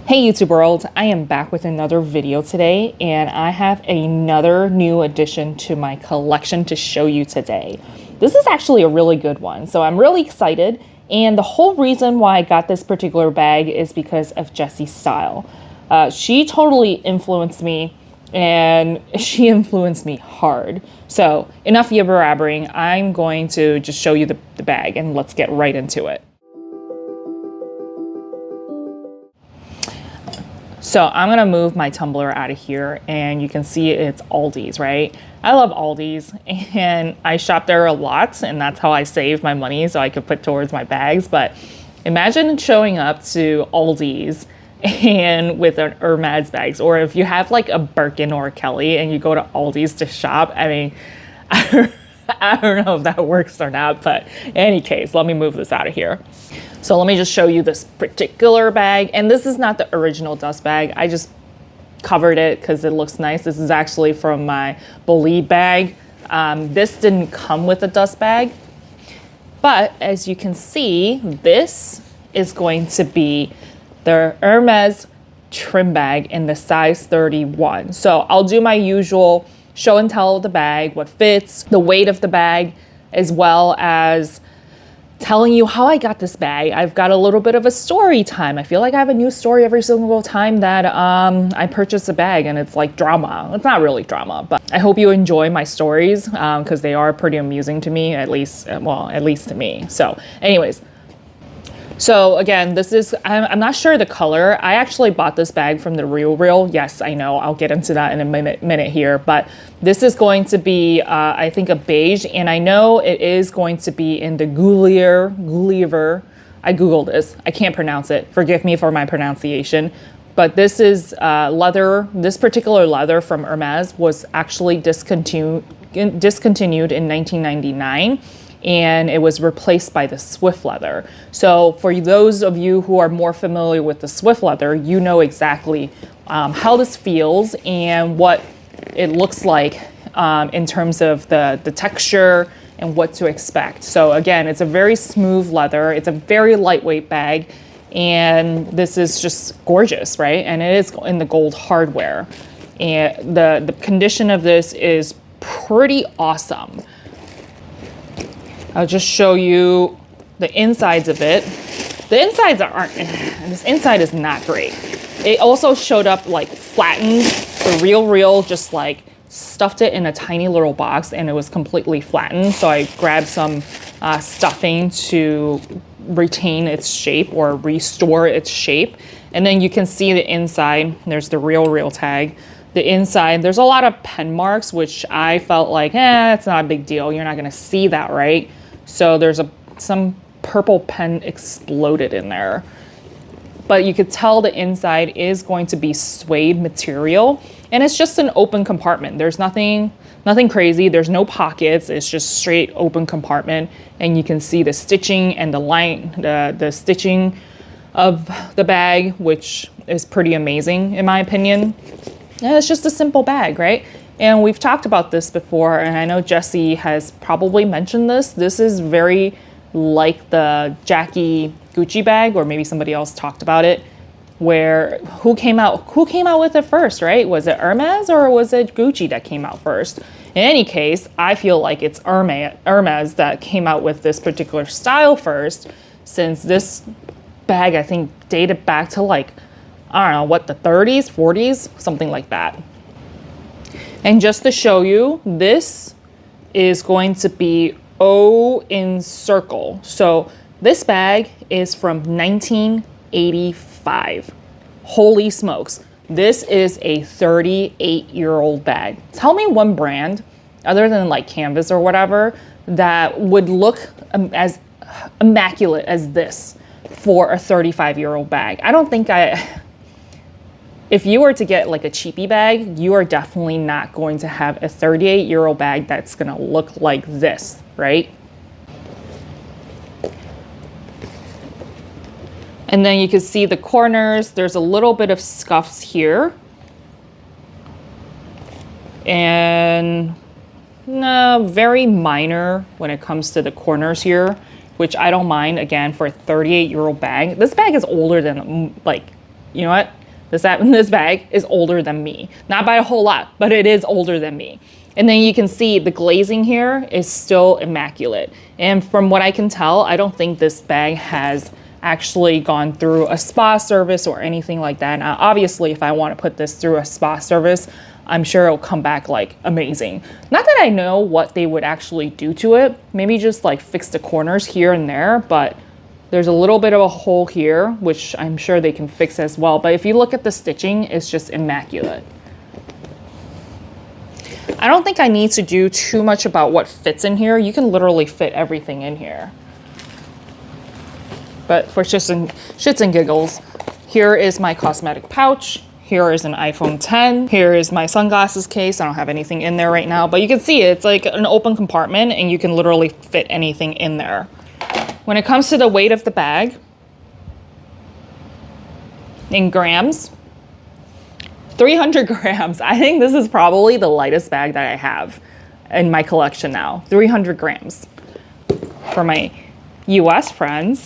Hey YouTube world, I am back with another video today and I have another new addition to my collection to show you today. This is actually a really good one, so I'm really excited, and the whole reason why I got this particular bag is because of Jessie's style. She totally influenced me, and she influenced me hard. So enough yabbering, I'm going to just show you the bag and let's get right into it. So I'm gonna move my tumbler out of here, and you can see it's Aldi's, right? I love Aldi's and I shop there a lot, and that's how I save my money so I could put towards my bags. But imagine showing up to Aldi's and with an Hermes bags, or if you have like a Birkin or a Kelly and you go to Aldi's to shop. I mean, I don't know if that works or not, but in any case, let me move this out of here. So let me just show you this particular bag. And this is not the original dust bag. I just covered it because it looks nice. This is actually from my Bolide bag. This didn't come with a dust bag. But as you can see, this is going to be the Hermes trim bag in the size 31. So I'll do my usual show and tell of the bag, what fits, the weight of the bag, as well as telling you how I got this bag. I've got a little bit of a story time. I feel like I have a new story every single time that I purchase a bag, and it's like drama. It's not really drama, but I hope you enjoy my stories because they are pretty amusing to me, at least to me. So anyways, so again, this is, I'm not sure the color. I actually bought this bag from the Real. Yes, I know. I'll get into that in a minute here. But this is going to be, I think, a beige. And I know it is going to be in the Gulliver. I Googled this. I can't pronounce it. Forgive me for my pronunciation. But this is leather. This particular leather from Hermes was actually discontinued in 1999. And it was replaced by the Swift leather. So for those of you who are more familiar with the Swift leather, you know exactly how this feels and what it looks like in terms of the texture and what to expect. So again, it's a very smooth leather. It's a very lightweight bag. And this is just gorgeous, right? And it is in the gold hardware. And the condition of this is pretty awesome. I'll just show you the insides of it. The insides this inside is not great. It also showed up like flattened. The Real just like stuffed it in a tiny little box and it was completely flattened. So I grabbed some stuffing to retain its shape or restore its shape. And then you can see the inside. There's the Real tag. The inside, there's a lot of pen marks, which I felt like, it's not a big deal. You're not gonna see that, right? So there's some purple pen exploded in there. But you could tell the inside is going to be suede material, and it's just an open compartment. There's nothing crazy. There's no pockets. It's just straight open compartment, and you can see the stitching and the stitching of the bag, which is pretty amazing in my opinion. And it's just a simple bag, right? And we've talked about this before, and I know Jessie has probably mentioned this. This is very like the Jackie Gucci bag, or maybe somebody else talked about it, where who came out with it first, right? Was it Hermes or was it Gucci that came out first? In any case, I feel like it's Hermes that came out with this particular style first, since this bag, I think, dated back to like, I don't know, what, the 30s, 40s, something like that. And just to show you, this is going to be O in circle. So this bag is from 1985. Holy smokes. This is a 38-year-old bag. Tell me one brand, other than like Canvas or whatever, that would look as immaculate as this for a 35-year-old bag. I don't think if you were to get like a cheapy bag, you are definitely not going to have a 38-year-old bag that's gonna look like this, right? And then you can see the corners. There's a little bit of scuffs here. And no, very minor when it comes to the corners here, which I don't mind, again, for a 38-year-old bag. This bag is older than like you know what? This bag is older than me. Not by a whole lot, but it is older than me. And then you can see the glazing here is still immaculate. And from what I can tell, I don't think this bag has actually gone through a spa service or anything like that. Now, obviously, if I want to put this through a spa service, I'm sure it'll come back like amazing. Not that I know what they would actually do to it. Maybe just like fix the corners here and there, but there's a little bit of a hole here, which I'm sure they can fix as well. But if you look at the stitching, it's just immaculate. I don't think I need to do too much about what fits in here. You can literally fit everything in here. But for shits and giggles, here is my cosmetic pouch. Here is an iPhone 10. Here is my sunglasses case. I don't have anything in there right now, but you can see it's like an open compartment and you can literally fit anything in there. When it comes to the weight of the bag, in grams, 300 grams. I think this is probably the lightest bag that I have in my collection now. 300 grams. For my US friends,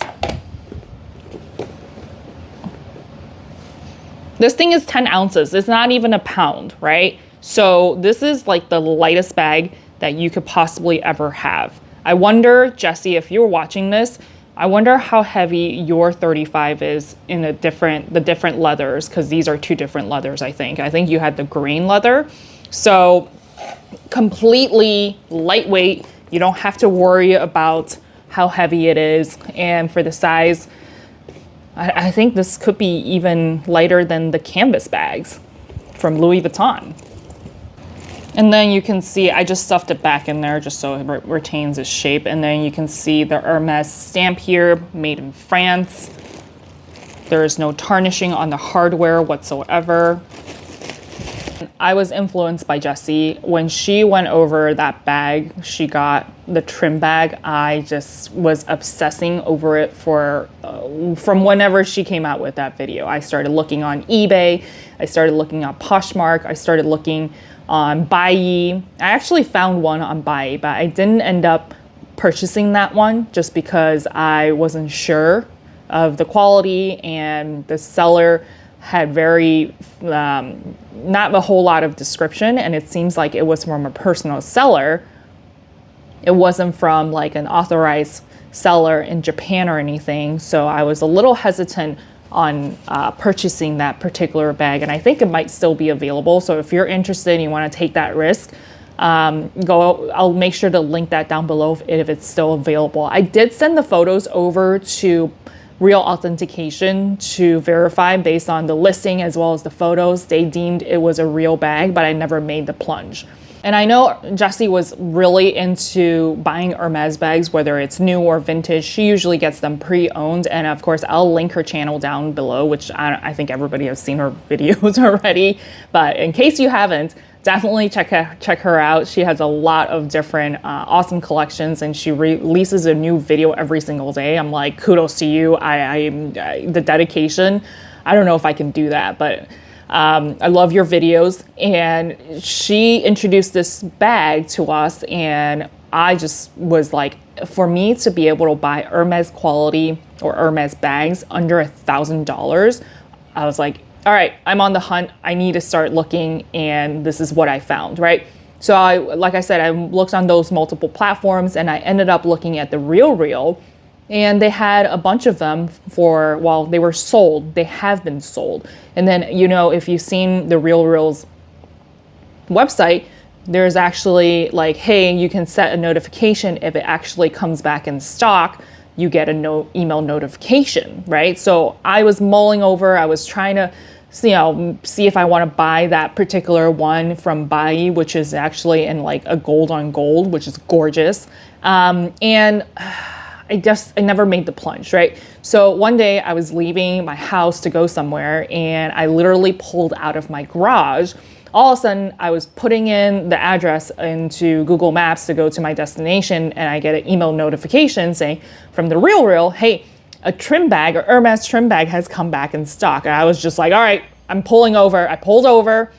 this thing is 10 ounces. It's not even a pound, right? So this is like the lightest bag that you could possibly ever have. I wonder, Jessie, if you're watching this, I wonder how heavy your 35 is in the different leathers, because these are two different leathers, I think. I think you had the green leather. So completely lightweight. You don't have to worry about how heavy it is. And for the size, I think this could be even lighter than the canvas bags from Louis Vuitton. And then you can see, I just stuffed it back in there just so it retains its shape. And then you can see the Hermes stamp here, made in France. There is no tarnishing on the hardware whatsoever. I was influenced by Jessie. When she went over that bag, she got the trim bag. I just was obsessing over it from whenever she came out with that video. I started looking on eBay. I started looking on Poshmark. I started looking on Buyee. I actually found one on Buyee, but I didn't end up purchasing that one just because I wasn't sure of the quality, and the seller had very, not a whole lot of description, and it seems like it was from a personal seller. It wasn't from like an authorized seller in Japan or anything, so I was a little hesitant on purchasing that particular bag, and I think it might still be available. So if you're interested and you want to take that risk, I'll make sure to link that down below if it's still available. I did send the photos over to Real Authentication to verify based on the listing as well as the photos. They deemed it was a real bag, but I never made the plunge. And I know Jessie was really into buying Hermes bags, whether it's new or vintage. She usually gets them pre-owned. And of course, I'll link her channel down below, which I think everybody has seen her videos already. But in case you haven't, definitely check her out. She has a lot of different awesome collections, and she releases a new video every single day. I'm like, kudos to you. The dedication. I don't know if I can do that, but I love your videos. And she introduced this bag to us, and I just was like, for me to be able to buy Hermes quality or Hermes bags under $1,000, I was like, all right, I'm on the hunt. I need to start looking, and this is what I found, right? So like I said, I looked on those multiple platforms, and I ended up looking at the Real, and they had a bunch of them well, they were sold. They have been sold. And then, if you've seen the Real's website, there's actually like, hey, you can set a notification if it actually comes back in stock. You get a email notification, right? So I was mulling over. I was trying to, see if I want to buy that particular one from Buyee, which is actually in like a gold on gold, which is gorgeous. And I never made the plunge, right? So one day I was leaving my house to go somewhere, and I literally pulled out of my garage. All of a sudden, I was putting in the address into Google Maps to go to my destination, and I get an email notification saying from the Real, hey, a trim bag or Hermes trim bag has come back in stock. And I was just like, all right, I'm pulling over. I pulled over,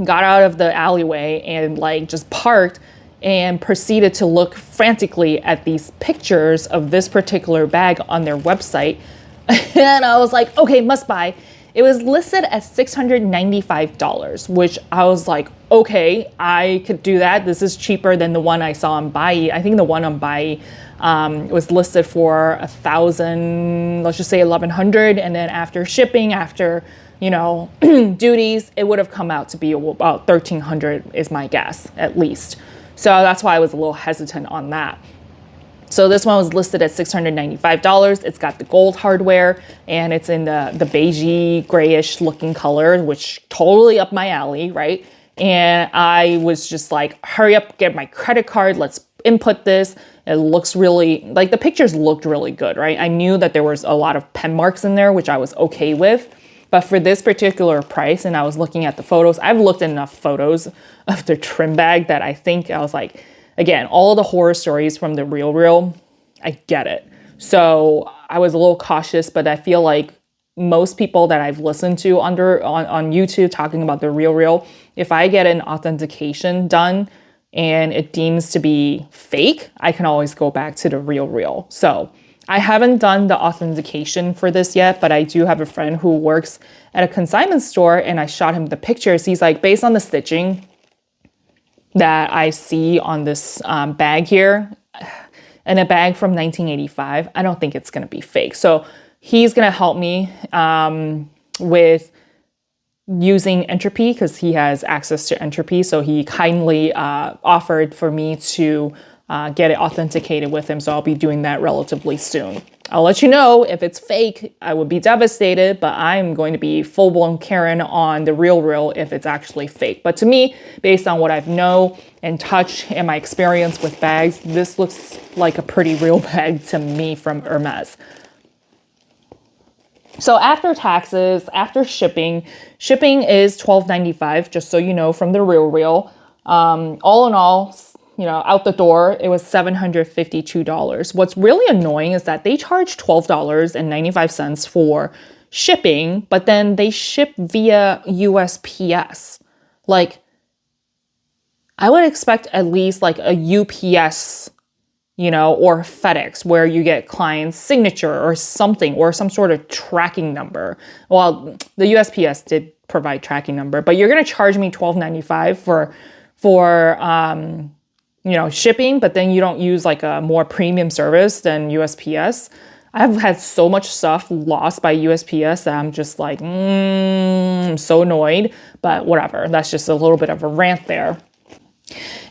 got out of the alleyway, and like just parked and proceeded to look frantically at these pictures of this particular bag on their website. And I was like, okay, must buy. It was listed at $695, which I was like, okay, I could do that. This is cheaper than the one I saw on Buy. I think the one on Buy was listed for $1,000, let's just say $1,100, and then after shipping, after duties, it would have come out to be about $1,300 is my guess, at least. So that's why I was a little hesitant on that. So this one was listed at $695. It's got the gold hardware and it's in the beigey grayish looking color, which totally up my alley, right? And I was just like, hurry up, get my credit card. Let's input this. It looks really, like the pictures looked really good, right? I knew that there was a lot of pen marks in there, which I was okay with. But for this particular price, and I was looking at the photos, I've looked at enough photos of the trim bag that I think I was like, again, all the horror stories from the real, I get it. So I was a little cautious, but I feel like most people that I've listened to on YouTube talking about the real, if I get an authentication done and it deems to be fake, I can always go back to the real. So I haven't done the authentication for this yet, but I do have a friend who works at a consignment store and I shot him the pictures. He's like, based on the stitching that I see on this bag here, and a bag from 1985, I don't think it's going to be fake. So he's going to help me with using Entropy because he has access to Entropy. So he kindly offered for me to get it authenticated with him. So I'll be doing that relatively soon. I'll let you know if it's fake. I would be devastated, but I'm going to be full-blown Karen on the real if it's actually fake. But to me, based on what I've know and touched and my experience with bags, this looks like a pretty real bag to me from Hermes. So after taxes, after shipping is $12.95, just so you know, from the real. All in all, out the door, it was $752. What's really annoying is that they charge $12.95 for shipping, but then they ship via USPS. Like, I would expect at least like a UPS, or FedEx, where you get client's signature or something, or some sort of tracking number. Well, the USPS did provide tracking number, but you're going to charge me $12.95 for shipping, but then you don't use like a more premium service than USPS. I've had so much stuff lost by USPS that I'm just like, I'm so annoyed, but whatever. That's just a little bit of a rant there.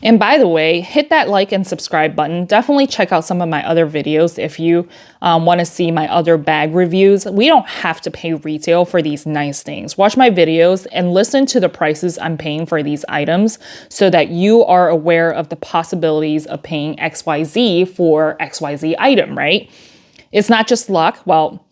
And by the way, hit that like and subscribe button. Definitely check out some of my other videos if you want to see my other bag reviews. We don't have to pay retail for these nice things. Watch my videos and listen to the prices I'm paying for these items so that you are aware of the possibilities of paying XYZ for XYZ item, right? It's not just luck. Well,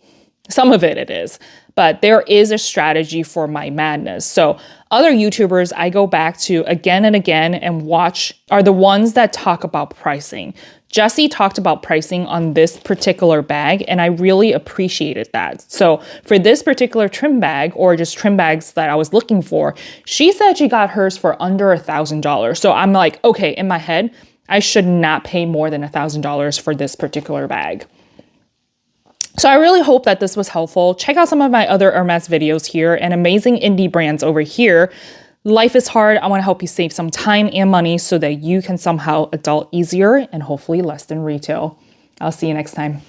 some of it is, but there is a strategy for my madness. So other YouTubers I go back to again and again and watch are the ones that talk about pricing. Jessie talked about pricing on this particular bag, and I really appreciated that. So for this particular trim bag, or just trim bags that I was looking for, she said she got hers for under $1,000. So I'm like, okay, in my head, I should not pay more than $1,000 for this particular bag. So I really hope that this was helpful. Check out some of my other Hermes videos here and amazing indie brands over here. Life is hard. I want to help you save some time and money so that you can somehow adult easier and hopefully less than retail. I'll see you next time.